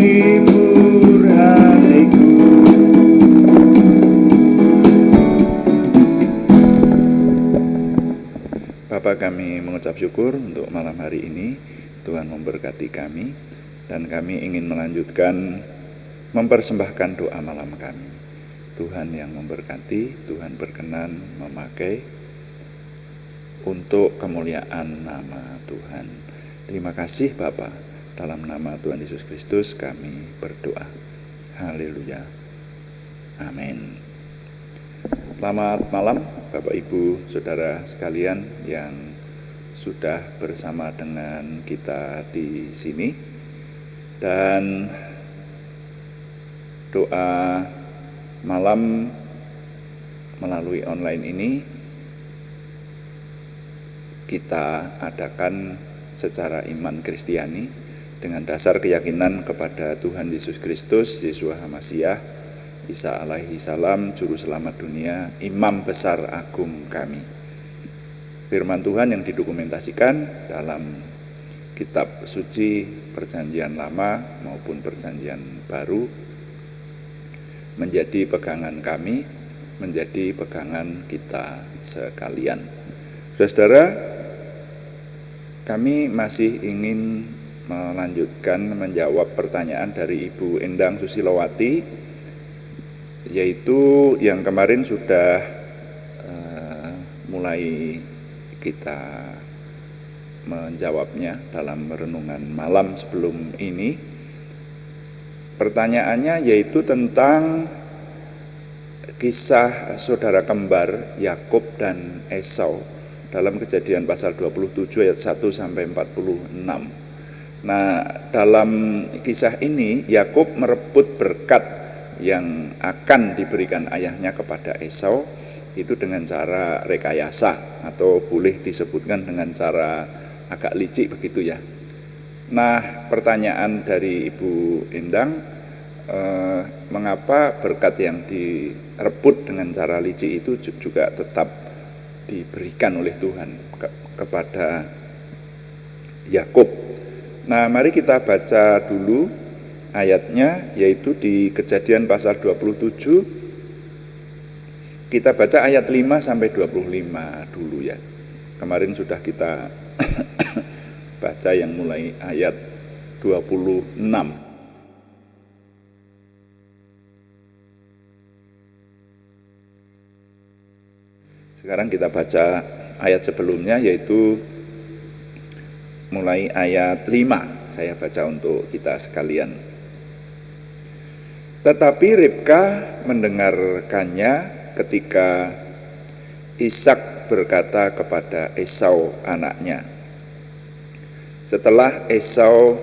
menghibur hatiku. Bapa, kami mengucap syukur untuk malam hari ini. Tuhan memberkati kami, dan kami ingin melanjutkan mempersembahkan doa malam kami. Tuhan yang memberkati, Tuhan berkenan memakai untuk kemuliaan nama Tuhan. Terima kasih Bapa, dalam nama Tuhan Yesus Kristus kami berdoa. Haleluya. Amin. Selamat malam Bapak Ibu Saudara sekalian yang sudah bersama dengan kita di sini. Dan doa malam melalui online ini kita adakan secara iman Kristiani dengan dasar keyakinan kepada Tuhan Yesus Kristus, Yeshua HaMasyiah, Isa alaihi salam, Juru Selamat dunia, Imam besar agung kami. Firman Tuhan yang didokumentasikan dalam kitab suci Perjanjian Lama maupun Perjanjian Baru menjadi pegangan kami, menjadi pegangan kita sekalian. Saudara, kami masih ingin melanjutkan menjawab pertanyaan dari Ibu Endang Susilowati, yaitu yang kemarin sudah mulai kita menjawabnya dalam renungan malam sebelum ini. Pertanyaannya yaitu tentang kisah saudara kembar Yakub dan Esau dalam Kejadian pasal 27 ayat 1 sampai 46. Nah, dalam kisah ini Yakub merebut berkat yang akan diberikan ayahnya kepada Esau itu dengan cara rekayasa, atau boleh disebutkan dengan cara agak licik begitu ya. Nah, pertanyaan dari Ibu Endang, mengapa berkat yang direbut dengan cara licik itu juga tetap diberikan oleh Tuhan kepada Yakub? Nah, mari kita baca dulu ayatnya, yaitu di Kejadian pasal 27. Kita baca ayat 5 sampai 25 dulu ya. Kemarin sudah kita baca yang mulai ayat 26. Sekarang kita baca ayat sebelumnya, yaitu mulai ayat 5. Saya baca untuk kita sekalian. Tetapi Ribka mendengarkannya ketika Ishak berkata kepada Esau anaknya. Setelah Esau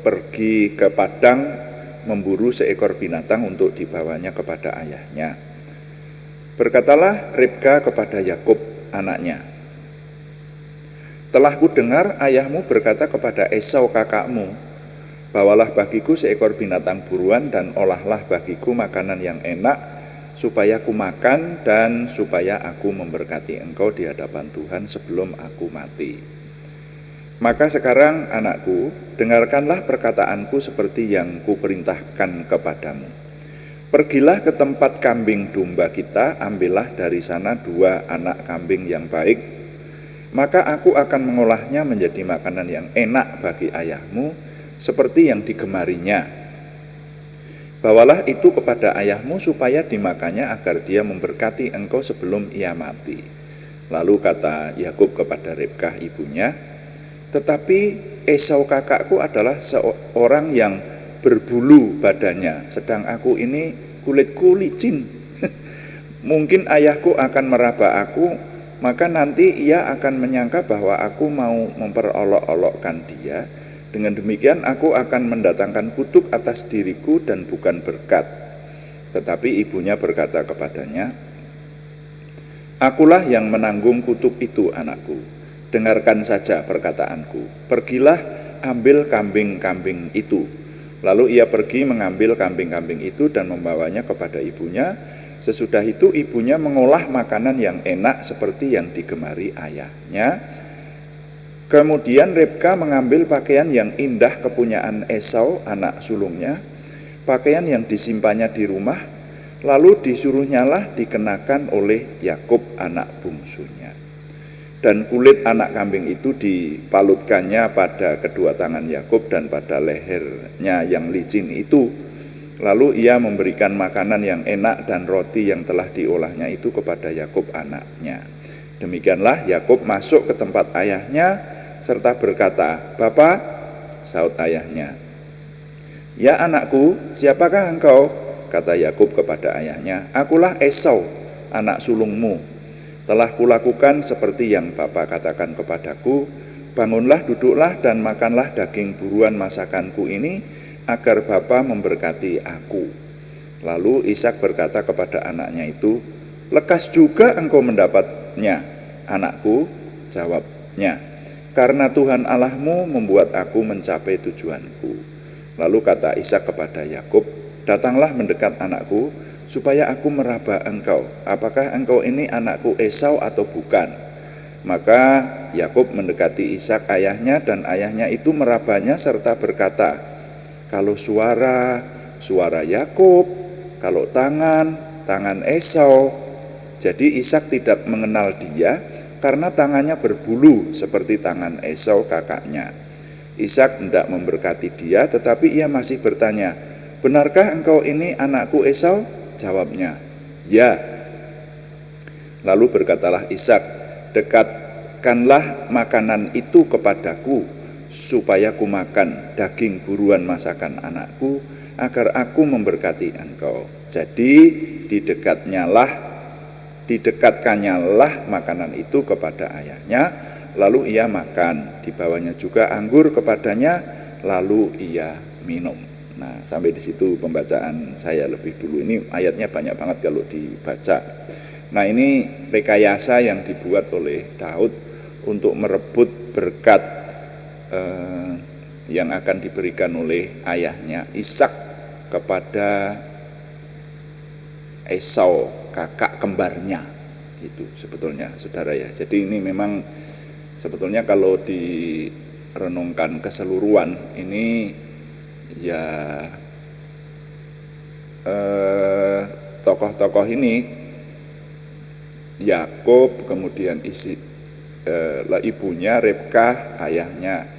pergi ke padang memburu seekor binatang untuk dibawanya kepada ayahnya, berkatalah Ribka kepada Yakub anaknya, telah kudengar ayahmu berkata kepada Esau kakakmu, bawalah bagiku seekor binatang buruan dan olahlah bagiku makanan yang enak, supaya ku makan dan supaya aku memberkati engkau di hadapan Tuhan sebelum aku mati. Maka sekarang anakku, dengarkanlah perkataanku seperti yang kuperintahkan kepadamu. Pergilah ke tempat kambing domba kita, ambillah dari sana 2 anak kambing yang baik, maka aku akan mengolahnya menjadi makanan yang enak bagi ayahmu, seperti yang digemarinya. Bawalah itu kepada ayahmu supaya dimakannya agar dia memberkati engkau sebelum ia mati. Lalu kata Yakub kepada Ribkah ibunya, tetapi Esau kakakku adalah seorang yang berbulu badannya, sedang aku ini kulitku licin. Mungkin ayahku akan meraba aku, maka nanti ia akan menyangka bahwa aku mau memperolok-olokkan dia. Dengan demikian aku akan mendatangkan kutuk atas diriku dan bukan berkat. Tetapi ibunya berkata kepadanya, akulah yang menanggung kutuk itu anakku. Dengarkan saja perkataanku. Pergilah ambil kambing-kambing itu. Lalu ia pergi mengambil kambing-kambing itu dan membawanya kepada ibunya. Sesudah itu ibunya mengolah makanan yang enak seperti yang digemari ayahnya. Kemudian Ribka mengambil pakaian yang indah kepunyaan Esau, anak sulungnya, pakaian yang disimpannya di rumah, lalu disuruhnyalah dikenakan oleh Yakub anak bungsunya. Dan kulit anak kambing itu dipalutkannya pada kedua tangan Yakub dan pada lehernya yang licin itu. Lalu ia memberikan makanan yang enak dan roti yang telah diolahnya itu kepada Yakub anaknya. Demikianlah Yakub masuk ke tempat ayahnya serta berkata, "Bapa," sahut ayahnya. "Ya anakku, siapakah engkau?" kata Yakub kepada ayahnya. "Akulah Esau, anak sulungmu. Telah kulakukan seperti yang Bapa katakan kepadaku, bangunlah, duduklah dan makanlah daging buruan masakanku ini, agar Bapa memberkati aku." Lalu Ishak berkata kepada anaknya itu, "Lekas juga engkau mendapatnya, anakku," jawabnya, "karena Tuhan Allahmu membuat aku mencapai tujuanku." Lalu kata Ishak kepada Yakub, "Datanglah mendekat anakku, supaya aku meraba engkau, apakah engkau ini anakku Esau atau bukan?" Maka Yakub mendekati Ishak ayahnya, dan ayahnya itu merabanya serta berkata, "Kalau suara Yakub, kalau tangan Esau." Jadi Ishak tidak mengenal dia karena tangannya berbulu seperti tangan Esau kakaknya. Ishak hendak memberkati dia, tetapi ia masih bertanya, "Benarkah engkau ini anakku Esau?" Jawabnya, "Ya." Lalu berkatalah Ishak, "Dekatkanlah makanan itu kepadaku, supaya ku makan daging buruan masakan anakku, agar aku memberkati engkau." Jadi didekatkannya makanan itu kepada ayahnya, lalu ia makan. Dibawanya juga anggur kepadanya, lalu ia minum. Nah, sampai di situ pembacaan saya lebih dulu. Ini ayatnya banyak banget kalau dibaca. Nah, ini rekayasa yang dibuat oleh Daud untuk merebut berkat yang akan diberikan oleh ayahnya Ishak kepada Esau, kakak kembarnya. Itu sebetulnya, saudara ya. Jadi ini memang sebetulnya kalau direnungkan keseluruhan ini ya, tokoh-tokoh ini Yakub, kemudian ibunya Ribka, ayahnya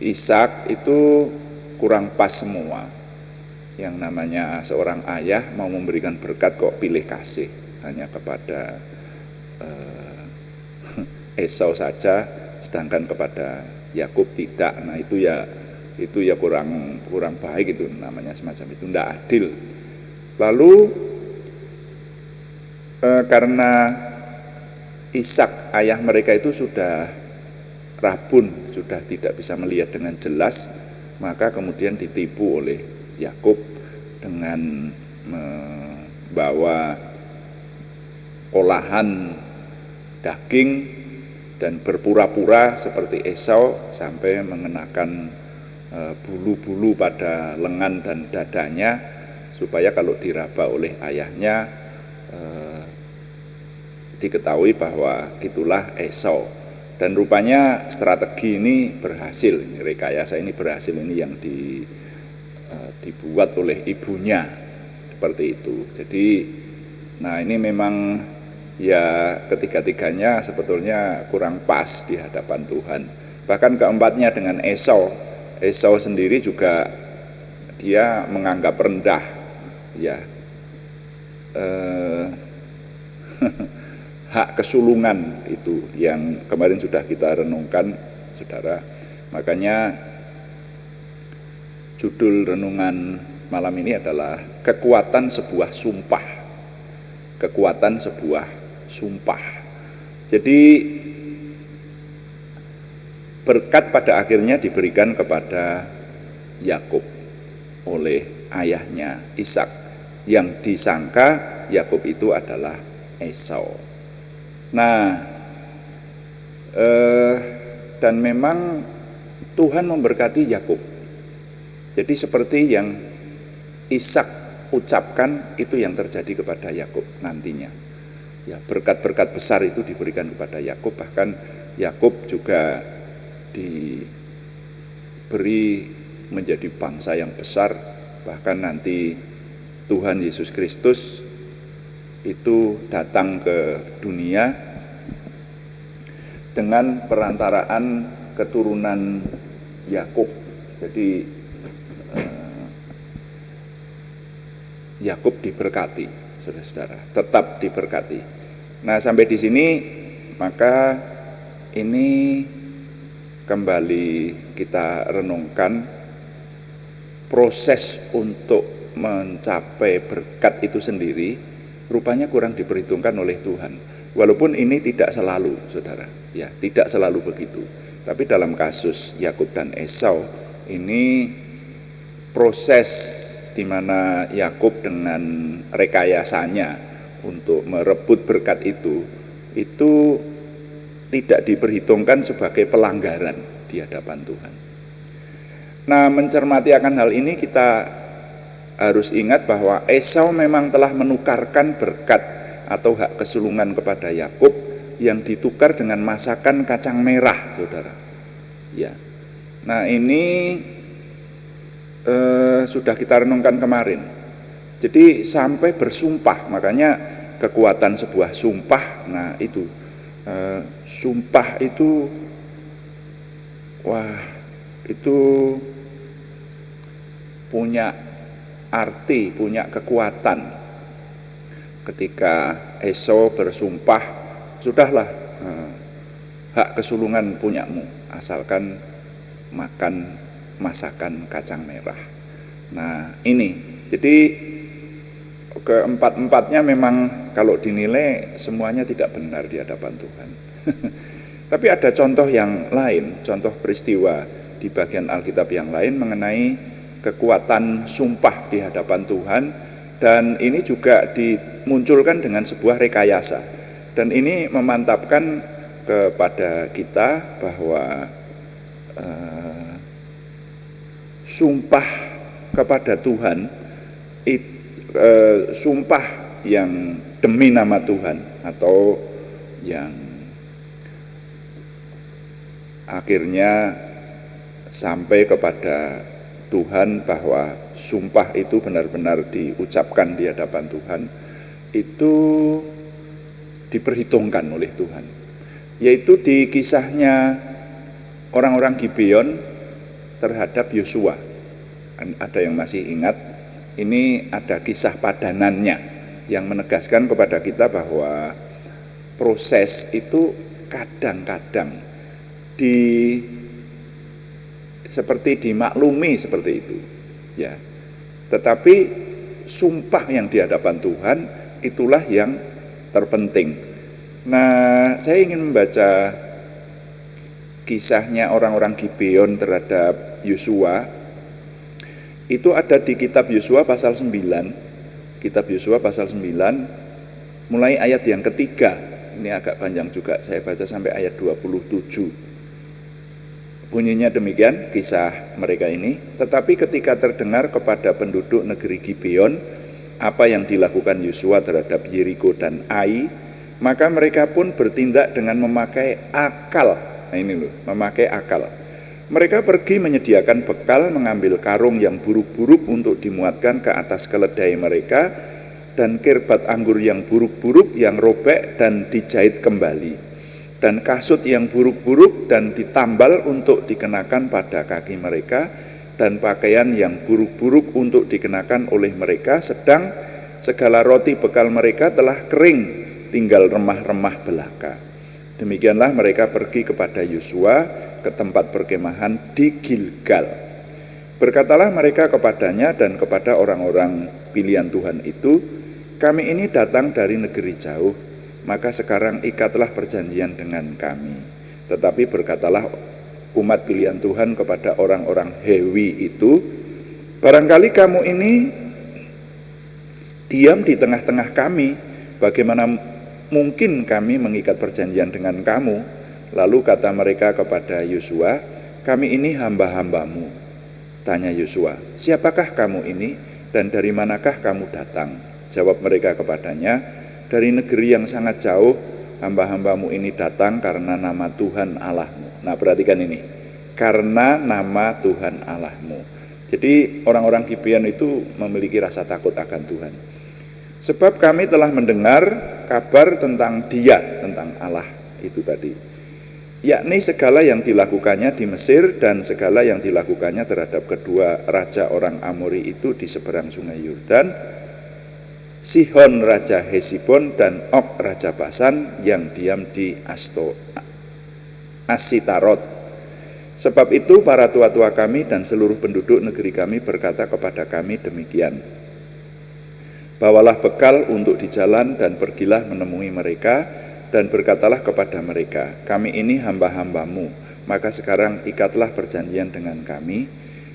Ishak, itu kurang pas semua. Yang namanya seorang ayah mau memberikan berkat kok pilih kasih hanya kepada Esau saja, sedangkan kepada Yakub tidak. Nah, itu ya kurang baik, itu namanya semacam itu, tidak adil. Lalu karena Ishak ayah mereka itu sudah rabun, sudah tidak bisa melihat dengan jelas, maka kemudian ditipu oleh Yakub dengan membawa olahan daging dan berpura-pura seperti Esau sampai mengenakan bulu-bulu pada lengan dan dadanya, supaya kalau diraba oleh ayahnya diketahui bahwa itulah Esau. Dan rupanya strategi ini berhasil, rekayasa ini berhasil, ini yang dibuat oleh ibunya seperti itu. Jadi nah, ini memang ya ketiga-tiganya sebetulnya kurang pas di hadapan Tuhan. Bahkan keempatnya dengan Esau sendiri juga dia menganggap rendah ya hak kesulungan itu yang kemarin sudah kita renungkan, saudara. Makanya judul renungan malam ini adalah kekuatan sebuah sumpah. Kekuatan sebuah sumpah. Jadi berkat pada akhirnya diberikan kepada Yakub oleh ayahnya Ishak, yang disangka Yakub itu adalah Esau. Nah, dan memang Tuhan memberkati Yakub. Jadi seperti yang Ishak ucapkan, itu yang terjadi kepada Yakub nantinya. Ya, berkat-berkat besar itu diberikan kepada Yakub. Bahkan Yakub juga diberi menjadi bangsa yang besar, bahkan nanti Tuhan Yesus Kristus itu datang ke dunia dengan perantaraan keturunan Yakub. Jadi Yakub diberkati, saudara-saudara, tetap diberkati. Nah, sampai di sini maka ini kembali kita renungkan proses untuk mencapai berkat itu sendiri rupanya kurang diperhitungkan oleh Tuhan. Walaupun ini tidak selalu, saudara, ya, tidak selalu begitu. Tapi dalam kasus Yakub dan Esau ini proses di mana Yakub dengan rekayasanya untuk merebut berkat itu tidak diperhitungkan sebagai pelanggaran di hadapan Tuhan. Nah, mencermati akan hal ini kita harus ingat bahwa Esau memang telah menukarkan berkat atau hak kesulungan kepada Yakub yang ditukar dengan masakan kacang merah, saudara. Ya. Nah, ini sudah kita renungkan kemarin. Jadi sampai bersumpah, makanya kekuatan sebuah sumpah. Nah, itu sumpah itu, wah, itu punya arti, punya kekuatan. Ketika Esau bersumpah, sudahlah, hak kesulungan punyamu, asalkan makan masakan kacang merah. Nah, ini jadi keempat-empatnya memang kalau dinilai semuanya tidak benar di hadapan Tuhan. Tapi ada contoh yang lain, contoh peristiwa di bagian Alkitab yang lain mengenai kekuatan sumpah di hadapan Tuhan, dan ini juga dimunculkan dengan sebuah rekayasa. Dan ini memantapkan kepada kita bahwa sumpah kepada Tuhan, sumpah yang demi nama Tuhan atau yang akhirnya sampai kepada Tuhan, bahwa sumpah itu benar-benar diucapkan di hadapan Tuhan, itu diperhitungkan oleh Tuhan. Yaitu di kisahnya orang-orang Gibeon terhadap Yosua. Ada yang masih ingat? Ini ada kisah padanannya yang menegaskan kepada kita bahwa proses itu kadang-kadang seperti dimaklumi seperti itu, ya. Tetapi sumpah yang di hadapan Tuhan itulah yang terpenting. Nah, saya ingin membaca kisahnya orang-orang Gibeon terhadap Yosua. Itu ada di kitab Yosua pasal 9. Kitab Yosua pasal 9 mulai ayat yang ketiga. Ini agak panjang juga, saya baca sampai ayat 27. Bunyinya demikian kisah mereka ini. Tetapi ketika terdengar kepada penduduk negeri Gibeon apa yang dilakukan Yosua terhadap Yeriko dan Ai, maka mereka pun bertindak dengan memakai akal. Nah, ini loh, memakai akal. Mereka pergi menyediakan bekal, mengambil karung yang buruk-buruk untuk dimuatkan ke atas keledai mereka, dan kirbat anggur yang buruk-buruk yang robek dan dijahit kembali, dan kasut yang buruk-buruk dan ditambal untuk dikenakan pada kaki mereka, dan pakaian yang buruk-buruk untuk dikenakan oleh mereka, sedang segala roti bekal mereka telah kering, tinggal remah-remah belaka. Demikianlah mereka pergi kepada Yosua ke tempat perkemahan di Gilgal. Berkatalah mereka kepadanya dan kepada orang-orang pilihan Tuhan itu, kami ini datang dari negeri jauh, maka sekarang ikatlah perjanjian dengan kami. Tetapi berkatalah umat pilihan Tuhan kepada orang-orang Hewi itu, barangkali kamu ini diam di tengah-tengah kami, bagaimana mungkin kami mengikat perjanjian dengan kamu? Lalu kata mereka kepada Yosua, kami ini hamba-hambamu. Tanya Yosua, siapakah kamu ini dan dari manakah kamu datang? Jawab mereka kepadanya, dari negeri yang sangat jauh, hamba-hambamu ini datang karena nama Tuhan Allahmu. Nah, perhatikan ini. karena nama Tuhan Allahmu. Jadi orang-orang Gibeon itu memiliki rasa takut akan Tuhan. Sebab kami telah mendengar kabar tentang Dia, tentang Allah itu tadi, yakni segala yang dilakukannya di Mesir dan segala yang dilakukannya terhadap kedua raja orang Amori itu di seberang sungai Yordan, Sihon raja Hesibon dan Og raja Basan yang diam di Asitarot. Sebab itu para tua-tua kami dan seluruh penduduk negeri kami berkata kepada kami demikian: bawalah bekal untuk di jalan dan pergilah menemui mereka, dan berkatalah kepada mereka, kami ini hamba-hambamu, maka sekarang ikatlah perjanjian dengan kami.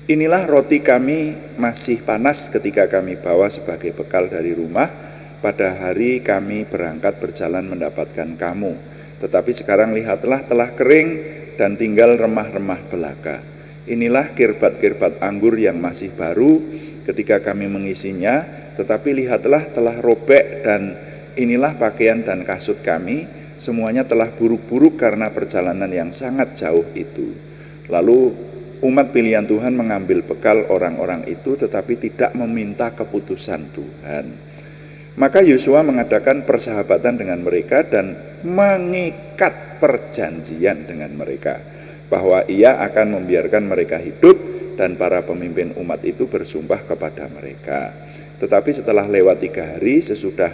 Inilah roti kami masih panas ketika kami bawa sebagai bekal dari rumah pada hari kami berangkat berjalan mendapatkan kamu. Tetapi sekarang lihatlah telah kering dan tinggal remah-remah belaka. Inilah kirbat-kirbat anggur yang masih baru ketika kami mengisinya, tetapi lihatlah telah robek, dan inilah pakaian dan kasut kami, semuanya telah buruk-buruk karena perjalanan yang sangat jauh itu. Lalu umat pilihan Tuhan mengambil bekal orang-orang itu, tetapi tidak meminta keputusan Tuhan. Maka Yosua mengadakan persahabatan dengan mereka dan mengikat perjanjian dengan mereka, bahwa ia akan membiarkan mereka hidup, dan para pemimpin umat itu bersumpah kepada mereka. Tetapi setelah lewat 3 hari sesudah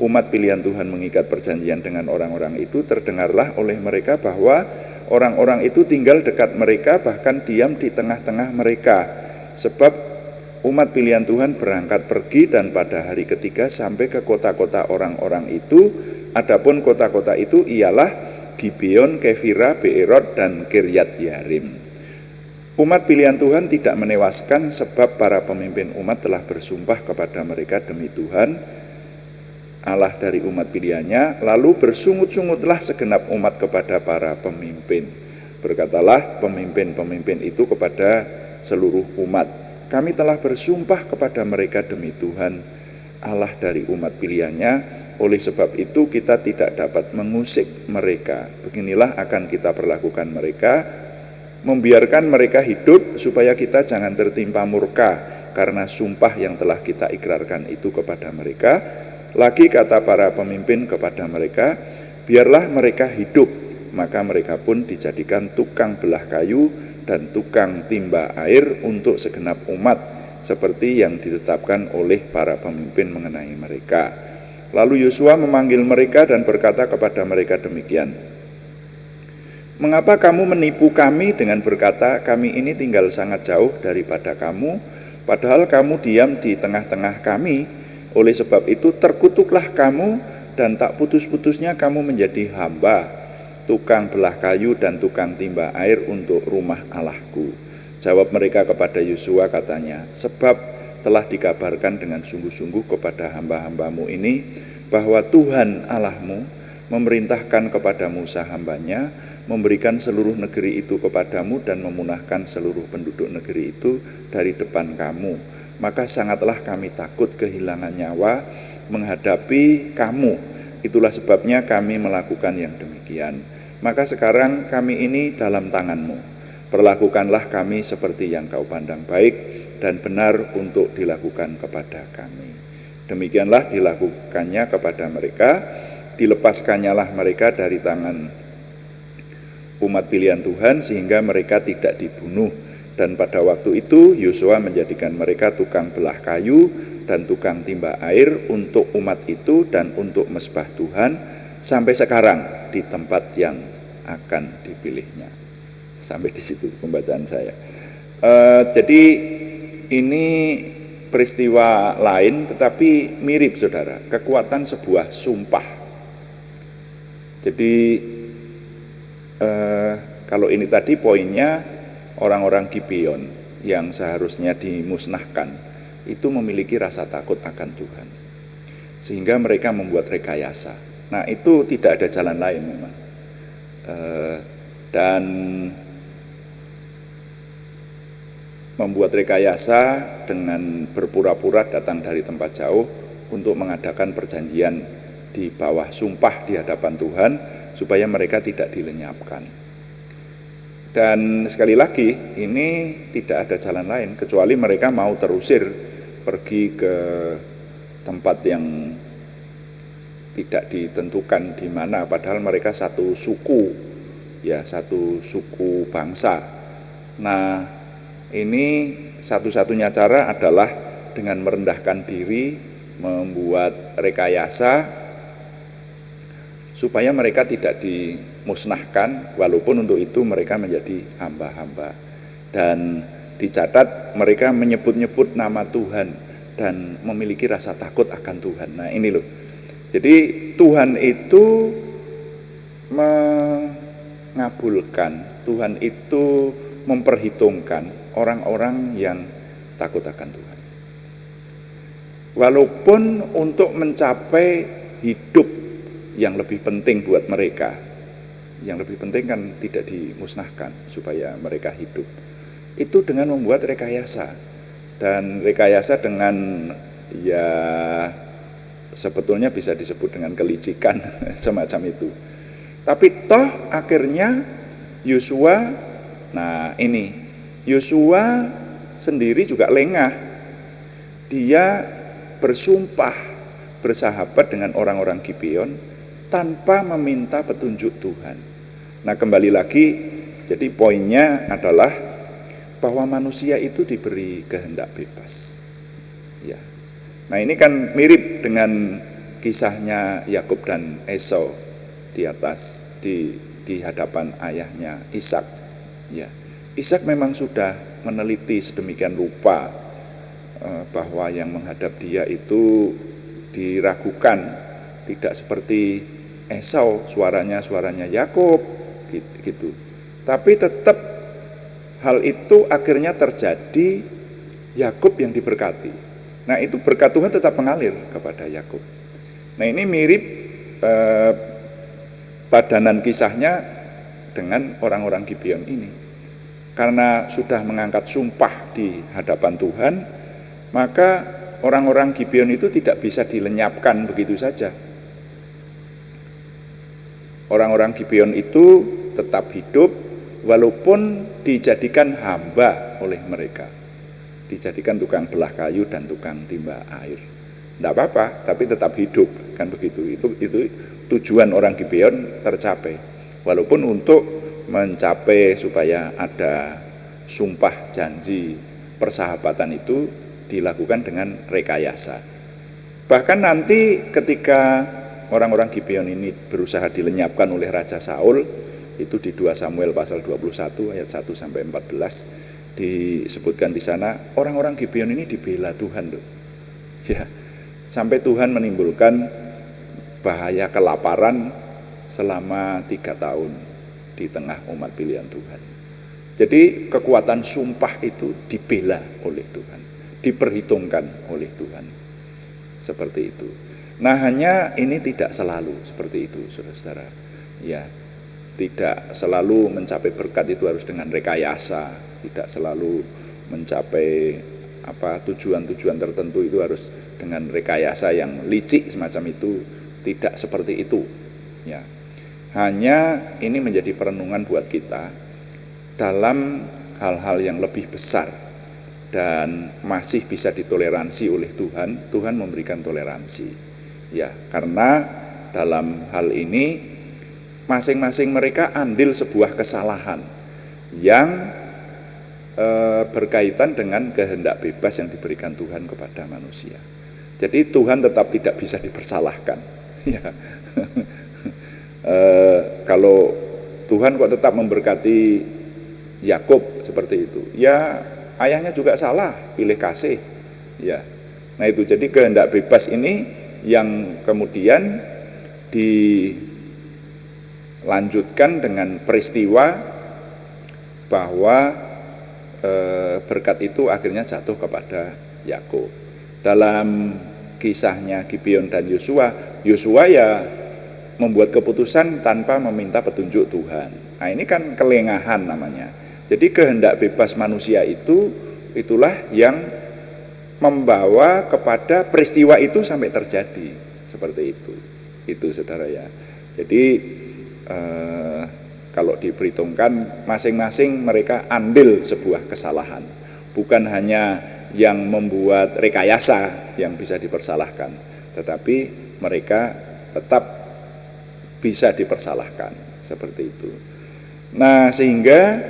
umat pilihan Tuhan mengikat perjanjian dengan orang-orang itu, terdengarlah oleh mereka bahwa orang-orang itu tinggal dekat mereka, bahkan diam di tengah-tengah mereka. Sebab umat pilihan Tuhan berangkat pergi, dan pada hari ketiga sampai ke kota-kota orang-orang itu. Adapun kota-kota itu ialah Gibeon, Kefira, Beerot, dan Kiryat Yarim. Umat pilihan Tuhan tidak menewaskan, sebab para pemimpin umat telah bersumpah kepada mereka demi Tuhan Allah dari umat pilihannya. Lalu bersungut-sungutlah segenap umat kepada para pemimpin. Berkatalah pemimpin-pemimpin itu kepada seluruh umat, kami telah bersumpah kepada mereka demi Tuhan Allah dari umat pilihannya, oleh sebab itu kita tidak dapat mengusik mereka. Beginilah akan kita perlakukan mereka, membiarkan mereka hidup, supaya kita jangan tertimpa murka karena sumpah yang telah kita ikrarkan itu kepada mereka. Lagi kata para pemimpin kepada mereka, biarlah mereka hidup. Maka mereka pun dijadikan tukang belah kayu dan tukang timba air untuk segenap umat, seperti yang ditetapkan oleh para pemimpin mengenai mereka. Lalu Yosua memanggil mereka dan berkata kepada mereka demikian: mengapa kamu menipu kami dengan berkata, kami ini tinggal sangat jauh daripada kamu, padahal kamu diam di tengah-tengah kami? Oleh sebab itu terkutuklah kamu, dan tak putus-putusnya kamu menjadi hamba, tukang belah kayu dan tukang timba air untuk rumah Allahku. Jawab mereka kepada Yosua katanya, sebab telah dikabarkan dengan sungguh-sungguh kepada hamba-hambamu ini, bahwa Tuhan Allahmu memerintahkan kepada Musa hambanya, memberikan seluruh negeri itu kepadamu dan memunahkan seluruh penduduk negeri itu dari depan kamu. Maka sangatlah kami takut kehilangan nyawa menghadapi kamu. Itulah sebabnya kami melakukan yang demikian. Maka sekarang kami ini dalam tanganmu. Perlakukanlah kami seperti yang kau pandang baik dan benar untuk dilakukan kepada kami. Demikianlah dilakukannya kepada mereka, dilepaskannyalah mereka dari tangan umat pilihan Tuhan sehingga mereka tidak dibunuh. Dan pada waktu itu Yosua menjadikan mereka tukang belah kayu dan tukang timba air untuk umat itu dan untuk mezbah Tuhan sampai sekarang di tempat yang akan dipilihnya. Sampai di situ pembacaan saya. Jadi ini peristiwa lain tetapi mirip, saudara, kekuatan sebuah sumpah. Jadi kalau ini tadi poinnya, orang-orang Gibeon yang seharusnya dimusnahkan itu memiliki rasa takut akan Tuhan, sehingga mereka membuat rekayasa. Nah, itu tidak ada jalan lain memang, dan membuat rekayasa dengan berpura-pura datang dari tempat jauh untuk mengadakan perjanjian di bawah sumpah di hadapan Tuhan supaya mereka tidak dilenyapkan. Dan sekali lagi, ini tidak ada jalan lain kecuali mereka mau terusir pergi ke tempat yang tidak ditentukan di mana, padahal mereka satu suku, ya, satu suku bangsa. Nah, ini satu-satunya cara adalah dengan merendahkan diri, membuat rekayasa supaya mereka tidak dimusnahkan, walaupun untuk itu mereka menjadi hamba-hamba. Dan dicatat mereka menyebut-nyebut nama Tuhan dan memiliki rasa takut akan Tuhan. Nah ini loh, jadi Tuhan itu mengabulkan, Tuhan itu memperhitungkan orang-orang yang takut akan Tuhan. Walaupun untuk mencapai hidup yang lebih penting buat mereka, yang lebih penting kan tidak dimusnahkan supaya mereka hidup, itu dengan membuat rekayasa. Dan rekayasa dengan, ya sebetulnya bisa disebut dengan kelicikan semacam itu. Tapi toh akhirnya Yosua, nah ini Yosua sendiri juga lengah. Dia bersumpah bersahabat dengan orang-orang Gibeon tanpa meminta petunjuk Tuhan. Nah kembali lagi, jadi poinnya adalah bahwa manusia itu diberi kehendak bebas. Ya. Nah ini kan mirip dengan kisahnya Yakub dan Esau di atas di hadapan ayahnya Ishak. Ya. Ishak memang sudah meneliti sedemikian rupa bahwa yang menghadap dia itu diragukan, tidak seperti Esau, suaranya Yakub gitu. Tapi tetap hal itu akhirnya terjadi, Yakub yang diberkati. Nah itu berkat Tuhan tetap mengalir kepada Yakub. Nah ini mirip padanan kisahnya dengan orang-orang Gibeon ini. Karena sudah mengangkat sumpah di hadapan Tuhan, maka orang-orang Gibeon itu tidak bisa dilenyapkan begitu saja. Orang-orang Gibeon itu tetap hidup walaupun dijadikan hamba oleh mereka, dijadikan tukang belah kayu dan tukang timba air. Tidak apa-apa, tapi tetap hidup, kan begitu. Itu tujuan orang Gibeon tercapai. Walaupun untuk mencapai supaya ada sumpah janji persahabatan itu dilakukan dengan rekayasa. Bahkan nanti ketika orang-orang Gibeon ini berusaha dilenyapkan oleh Raja Saul, itu di 2 Samuel pasal 21 ayat 1 sampai 14 disebutkan di sana, orang-orang Gibeon ini dibela Tuhan loh. Ya, sampai Tuhan menimbulkan bahaya kelaparan selama 3 tahun di tengah umat pilihan Tuhan. Jadi kekuatan sumpah itu dibela oleh Tuhan, diperhitungkan oleh Tuhan. Seperti itu. Nah hanya ini tidak selalu seperti itu saudara-saudara. Ya, tidak selalu mencapai berkat itu harus dengan rekayasa, tidak selalu mencapai tujuan-tujuan tertentu itu harus dengan rekayasa yang licik semacam itu, tidak seperti itu. Ya, hanya ini menjadi perenungan buat kita dalam hal-hal yang lebih besar dan masih bisa ditoleransi oleh Tuhan. Tuhan memberikan toleransi. Ya, karena dalam hal ini masing-masing mereka andil sebuah kesalahan yang berkaitan dengan kehendak bebas yang diberikan Tuhan kepada manusia. Jadi Tuhan tetap tidak bisa dipersalahkan. Ya. Kalau Tuhan kok tetap memberkati Yakub seperti itu, ya ayahnya juga salah, pilih kasih. Ya, nah itu jadi kehendak bebas ini yang kemudian dilanjutkan dengan peristiwa bahwa berkat itu akhirnya jatuh kepada Yakub. Dalam kisahnya Gibeon dan Yosua ya membuat keputusan tanpa meminta petunjuk Tuhan. Nah ini kan kelengahan namanya. Jadi kehendak bebas manusia itulah yang membawa kepada peristiwa itu sampai terjadi seperti itu saudara ya. Jadi kalau diperhitungkan masing-masing mereka andil sebuah kesalahan, bukan hanya yang membuat rekayasa yang bisa dipersalahkan, tetapi mereka tetap bisa dipersalahkan, seperti itu. Nah, sehingga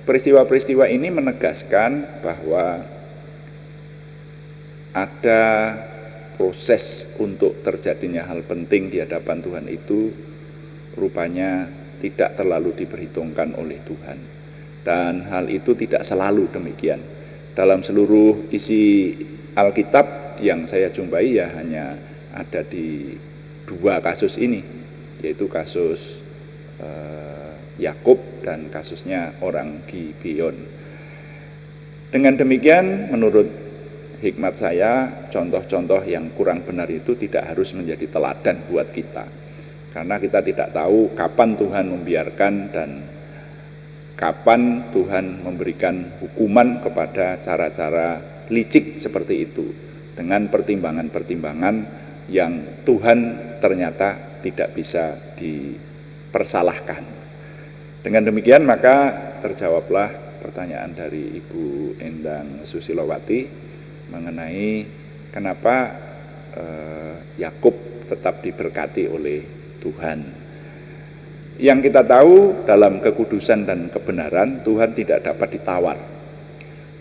peristiwa-peristiwa ini menegaskan bahwa ada proses untuk terjadinya hal penting di hadapan Tuhan itu rupanya tidak terlalu diperhitungkan oleh Tuhan. Dan hal itu tidak selalu demikian. Dalam seluruh isi Alkitab yang saya jumpai ya hanya ada di 2 kasus ini, yaitu kasus Yakub dan kasusnya orang Gibeon. Dengan demikian menurut hikmat saya, contoh-contoh yang kurang benar itu tidak harus menjadi teladan buat kita, karena kita tidak tahu kapan Tuhan membiarkan dan kapan Tuhan memberikan hukuman kepada cara-cara licik seperti itu, dengan pertimbangan-pertimbangan yang Tuhan ternyata tidak bisa dipersalahkan. Dengan demikian maka terjawablah pertanyaan dari Ibu Endang Susilowati mengenai kenapa Yakub tetap diberkati oleh Tuhan. Yang kita tahu dalam kekudusan dan kebenaran Tuhan tidak dapat ditawar.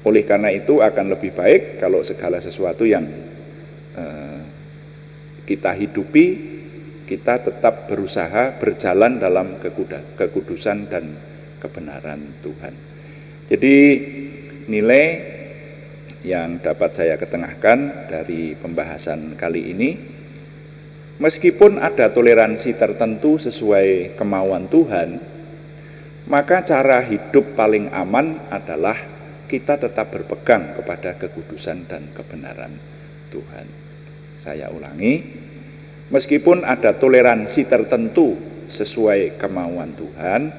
Oleh karena itu akan lebih baik kalau segala sesuatu yang kita hidupi, kita tetap berusaha berjalan dalam kekudusan dan kebenaran Tuhan. Jadi nilai yang dapat saya ketengahkan dari pembahasan kali ini, meskipun ada toleransi tertentu sesuai kemauan Tuhan, maka cara hidup paling aman adalah kita tetap berpegang kepada kekudusan dan kebenaran Tuhan. Saya ulangi, meskipun ada toleransi tertentu sesuai kemauan Tuhan,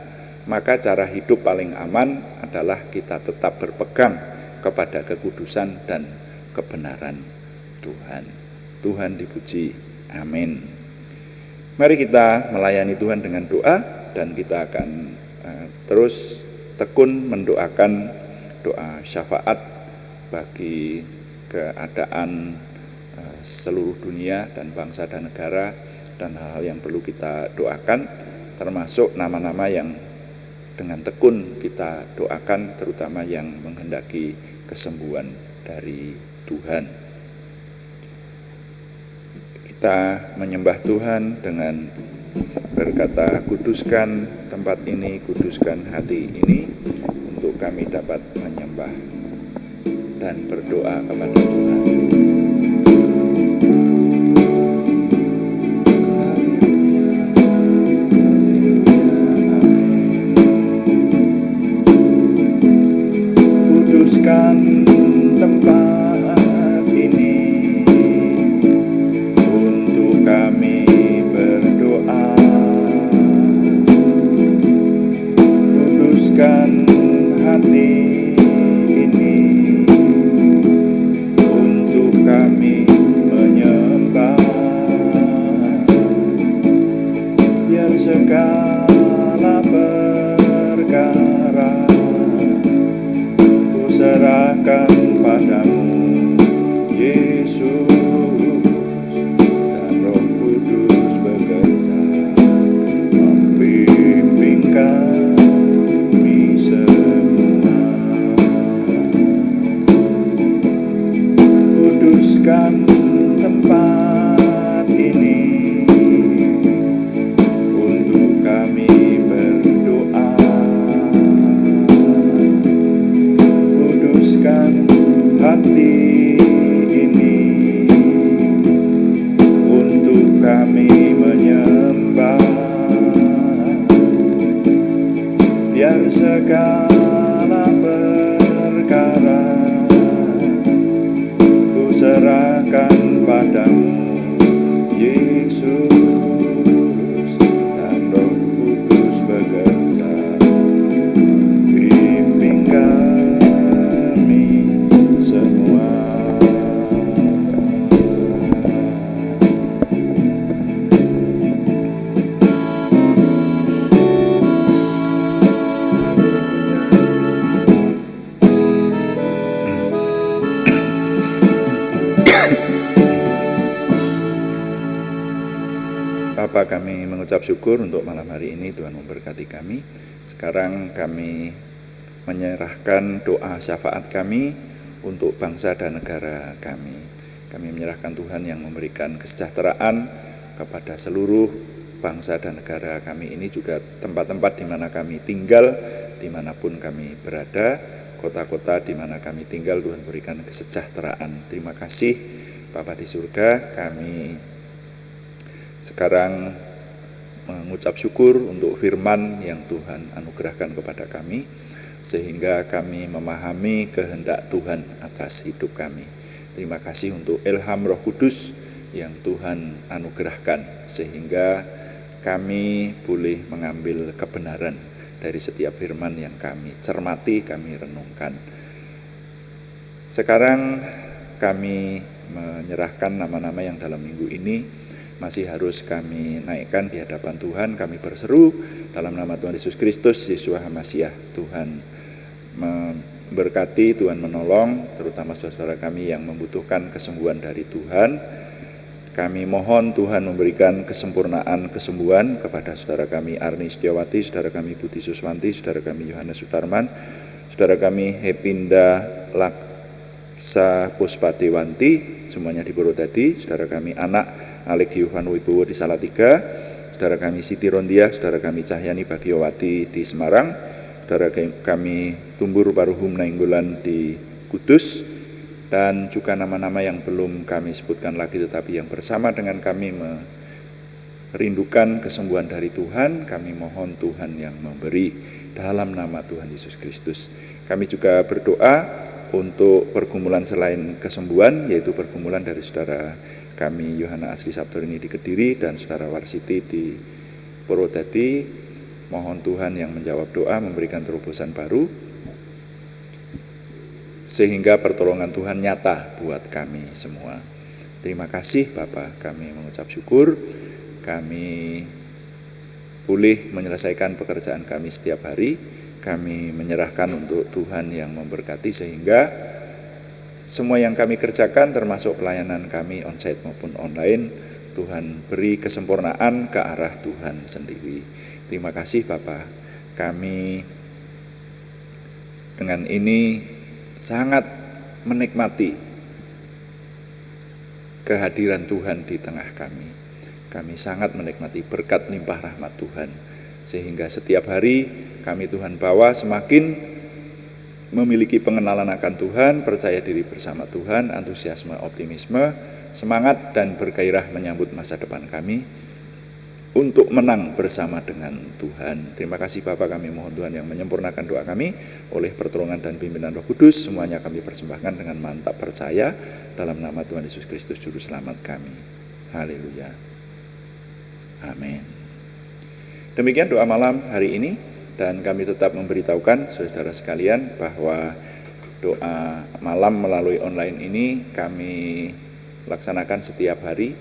maka cara hidup paling aman adalah kita tetap berpegang kepada kekudusan dan kebenaran Tuhan. Tuhan dipuji. Amin. Mari kita melayani Tuhan dengan doa, dan kita akan terus tekun mendoakan doa syafaat bagi keadaan seluruh dunia dan bangsa dan negara, dan hal-hal yang perlu kita doakan, termasuk nama-nama yang dengan tekun kita doakan, terutama yang menghendaki kesembuhan dari Tuhan. Kita menyembah Tuhan dengan berkata, kuduskan tempat ini, kuduskan hati ini, untuk kami dapat menyembah dan berdoa kepada Tuhan. Kuduskan tempat ini untuk kami berdoa. Kuduskan hati ini untuk kami menyembah. Biar segala perkara serahkan padamu, Yesus, dan Roh Kudus bekerja membimbing kami semua. Kuduskan tempat ini untuk kami berdoa. Kuduskan hati ini untuk kami menyembah. Biar segala perkara ku serahkan padamu, Yesus, dan Roh Kudus bekerja membimbing kami semua. Bapa, kami mengucap syukur untuk malam hari ini, Tuhan memberkati kami. Sekarang kami menyerahkan doa syafaat kami untuk bangsa dan negara kami. Kami menyerahkan Tuhan yang memberikan kesejahteraan kepada seluruh bangsa dan negara kami ini, juga tempat-tempat di mana kami tinggal, dimanapun kami berada, kota-kota di mana kami tinggal, Tuhan berikan kesejahteraan. Terima kasih Bapa di surga. Kami sekarang mengucap syukur untuk firman yang Tuhan anugerahkan kepada kami, sehingga kami memahami kehendak Tuhan atas hidup kami. Terima kasih untuk ilham Roh Kudus yang Tuhan anugerahkan, sehingga kami boleh mengambil kebenaran dari setiap firman yang kami cermati, kami renungkan. Sekarang kami menyerahkan nama-nama yang dalam minggu ini masih harus kami naikkan di hadapan Tuhan. Kami berseru dalam nama Tuhan Yesus Kristus, Yeshua HaMasyiah. Tuhan memberkati, Tuhan menolong, terutama saudara kami yang membutuhkan kesembuhan dari Tuhan. Kami mohon Tuhan memberikan kesempurnaan kesembuhan kepada saudara kami Arni Setiawati, saudara kami Budi Suswanti, saudara kami Yohanes Sutarman, saudara kami Hepinda Laksa Puspadewanti, semuanya di Purwodadi, saudara kami anak Alek Yohan Wibowo di Salatiga, saudara kami Siti Rondia, saudara kami Cahyani Bagiowati di Semarang, saudara kami Tumbur Paruhum Nainggolan di Kudus, dan juga nama-nama yang belum kami sebutkan lagi tetapi yang bersama dengan kami merindukan kesembuhan dari Tuhan. Kami mohon Tuhan yang memberi dalam nama Tuhan Yesus Kristus. Kami juga berdoa untuk pergumulan selain kesembuhan, yaitu pergumulan dari saudara kami Yohana Asri Sabtorini di Kediri dan saudara Warsiti di Purwodadi. Mohon Tuhan yang menjawab doa, memberikan terobosan baru, sehingga pertolongan Tuhan nyata buat kami semua. Terima kasih Bapa, kami mengucap syukur. Kami boleh menyelesaikan pekerjaan kami setiap hari. Kami menyerahkan untuk Tuhan yang memberkati, sehingga semua yang kami kerjakan termasuk pelayanan kami onsite maupun online, Tuhan beri kesempurnaan ke arah Tuhan sendiri. Terima kasih Bapa. Kami dengan ini sangat menikmati kehadiran Tuhan di tengah kami. Kami sangat menikmati berkat limpah rahmat Tuhan, sehingga setiap hari kami Tuhan bawa semakin memiliki pengenalan akan Tuhan, percaya diri bersama Tuhan, antusiasme, optimisme, semangat dan bergairah menyambut masa depan kami untuk menang bersama dengan Tuhan. Terima kasih Bapa, kami mohon Tuhan yang menyempurnakan doa kami oleh pertolongan dan pimpinan Roh Kudus. Semuanya kami persembahkan dengan mantap percaya dalam nama Tuhan Yesus Kristus Juru Selamat kami. Haleluya. Amin. Demikian doa malam hari ini. Dan kami tetap memberitahukan saudara sekalian bahwa doa malam melalui online ini kami laksanakan setiap hari,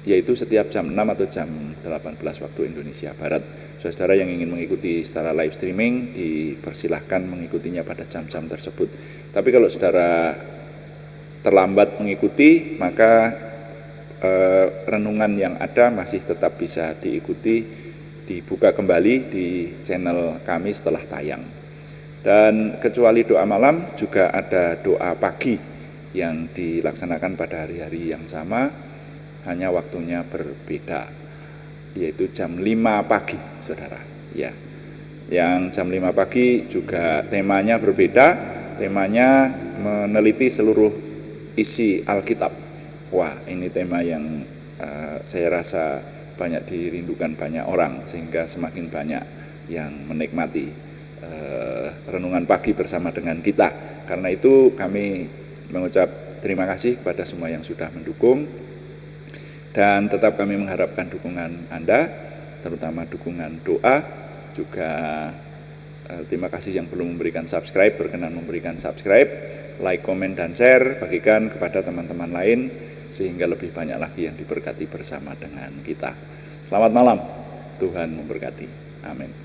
yaitu setiap jam 6 atau jam 18 waktu Indonesia Barat. Saudara yang ingin mengikuti secara live streaming dipersilahkan mengikutinya pada jam-jam tersebut. Tapi kalau saudara terlambat mengikuti, maka renungan yang ada masih tetap bisa diikuti, dibuka kembali di channel kami setelah tayang. Dan kecuali doa malam, juga ada doa pagi yang dilaksanakan pada hari-hari yang sama, hanya waktunya berbeda, yaitu jam 5 pagi, saudara. Ya, yang jam 5 pagi juga temanya berbeda, temanya meneliti seluruh isi Alkitab. Wah, ini tema yang saya rasa banyak dirindukan banyak orang, sehingga semakin banyak yang menikmati renungan pagi bersama dengan kita. Karena itu kami mengucap terima kasih kepada semua yang sudah mendukung, dan tetap kami mengharapkan dukungan Anda, terutama dukungan doa. Juga terima kasih yang belum memberikan subscribe, berkenan memberikan subscribe, like, komen, dan share, bagikan kepada teman-teman lain, sehingga lebih banyak lagi yang diberkati bersama dengan kita. Selamat malam, Tuhan memberkati. Amin.